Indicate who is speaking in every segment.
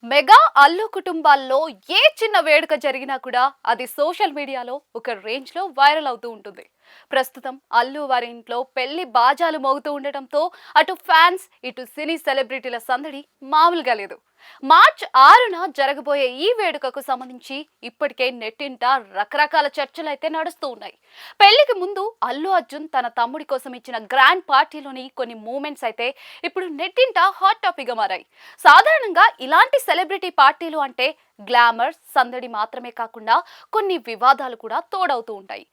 Speaker 1: Mega Allu కుటుంబాల్లో ఏ చిన్న వేడుక జరిగినా కూడా అది సోషల్ మీడియాలో ఒక రేంజ్ లో వైరల్ అవుతూ ఉంటుంది. ప్రస్తుతం అల్లు వారి ఇంట్లో పెళ్లి బాజాలు మోగుతూ ఉండటంతో అటు ఫ్యాన్స్ ఇటు సినీ సెలబ్రిటీల సందడి మామూలుగా లేదు. మార్చ్ 6న జరగబోయే ఈ వేడుకకు సంబంధించి ఇప్పటికే నెట్టింట రకరకాల చర్చలు అయితే నడుస్తూ ఉన్నాయి. పెళ్లికి ముందు అల్లు అర్జున్ తన తమ్ముడి కోసం ఇచ్చిన గ్రాండ్ పార్టీలోని కొన్ని మూమెంట్స్ అయితే ఇప్పుడు నెట్టింట హాట్ టాపిక్ గా మారాయి. సాధారణంగా ఇలాంటి సెలబ్రిటీ పార్టీలు అంటే గ్లామర్ సందడి మాత్రమే కాకుండా కొన్ని వివాదాలు కూడా తోడవుతూ ఉంటాయి.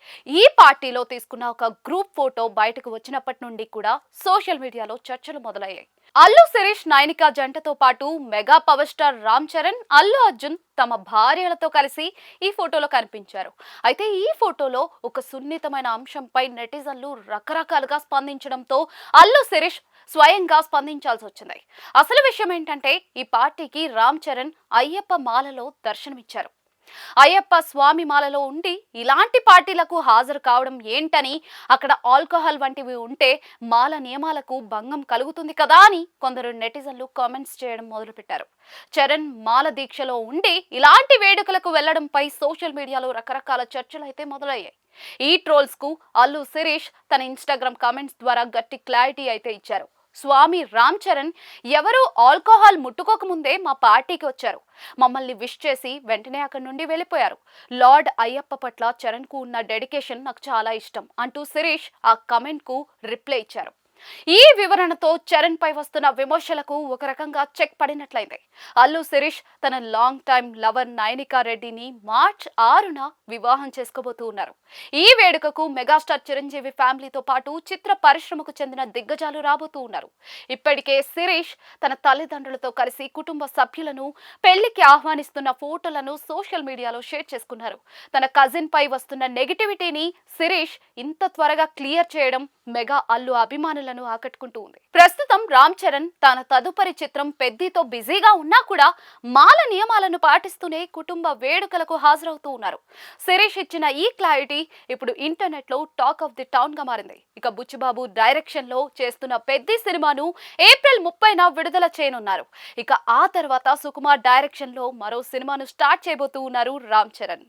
Speaker 1: ఈ పార్టీలో తీసుకున్న ఒక గ్రూప్ ఫోటో బయటకు వచ్చినప్పటి నుండి కూడా సోషల్ మీడియాలో చర్చలు మొదలయ్యాయి. అల్లు శిరీష్ నైనిక జంటతో పాటు mega power star Ram Charan, Allu Arjun తమ భార్యలతో కలిసి ఈ ఫోటోలో కనిపించారు. అయితే ఈ ఫోటోలో ఒక సున్నితమైన అంశంపై నెటిజన్లు రకరకాలుగా స్పందించడంతో అల్లు శిరీష్ స్వయంగా స్పందించాల్సి వచ్చింది. అసలు విషయం ఏంటంటే ఈ పార్టీకి రామ్ చరణ్ అయ్యప్ప మాలలో దర్శనమిచ్చారు. అయ్యప్ప స్వామి మాలలో ఉండి ఇలాంటి పార్టీలకు హాజరు కావడం ఏంటని, అక్కడ ఆల్కహాల్ వంటివి ఉంటే మాల నియమాలకు భంగం కలుగుతుంది కదా అని కొందరు నెటిజన్లు కామెంట్స్ చేయడం మొదలుపెట్టారు. చరణ్ మాల దీక్షలో ఉండి ఇలాంటి వేడుకలకు వెళ్లడంపై సోషల్ మీడియాలో రకరకాల చర్చలు అయితే మొదలయ్యాయి. ఈ ట్రోల్స్ కు అల్లు శిరీష్ తన ఇన్స్టాగ్రామ్ కామెంట్స్ ద్వారా గట్టి క్లారిటీ అయితే ఇచ్చారు. స్వామి రామ్ చరణ్ ఎవరు ఆల్కహాల్ ముట్టుకోకముందే మా పార్టీకి వచ్చారు. మమ్మల్ని విష్ చేసి వెంటనే అక్కడి నుండి వెళ్ళిపోయారు. లార్డ్ అయ్యప్ప పట్ల చరణ్ కు ఉన్న డెడికేషన్ నాకు చాలా ఇష్టం అంటూ శిరీష్ ఆ కమెంట్ కు రిప్లై ఇచ్చారు. ఈ వివరణతో చరణ్ పై వస్తున్న విమర్శలకు ఒక రకంగా చెక్ పడినట్లయింది. అల్లు శిరీష్ తన లాంగ్ టైమ్ లవర్ నైనికా రెడ్డిని మార్చ్ 6న వివాహం చేసుకోబోతూ ఉన్నారు. ఈ వేడుకకు మెగాస్టార్ చిరంజీవి ఫ్యామిలీతో పాటు చిత్ర పరిశ్రమకు చెందిన దిగ్గజాలు రాబోతూ ఉన్నారు. ఇప్పటికే శిరీష్ తన తల్లిదండ్రులతో కలిసి కుటుంబ సభ్యులను పెళ్లికి ఆహ్వానిస్తున్న ఫోటోలను సోషల్ మీడియాలో షేర్ చేసుకున్నారు. తన కజిన్ పై వస్తున్న నెగిటివిటీని శిరీష్ ఇంత త్వరగా క్లియర్ చేయడం మెగా అల్లు అభిమానులను ఆకట్టుకుంటూ ఉంది. ప్రస్తుతం రామ్ చరణ్ తన తదుపరి చిత్రం పెద్దితో బిజీగా ఉన్నా కూడా మాల నియమాలను పాటిస్తూనే కుటుంబ వేడుకలకు హాజరవుతూ ఉన్నారు. శిరీష్ ఇచ్చిన ఈ క్లారిటీ ఇప్పుడు ఇంటర్నెట్ లో టాక్ ఆఫ్ ది టౌన్ గా మారింది. ఇక బుచ్చిబాబు డైరెక్షన్ లో చేస్తున్న పెద్ది సినిమాను ఏప్రిల్ 30న విడుదల చేయనున్నారు. ఇక ఆ తర్వాత సుకుమార్ డైరెక్షన్ లో మరో సినిమాను స్టార్ట్ చేయబోతూ ఉన్నారు రామ్ చరణ్.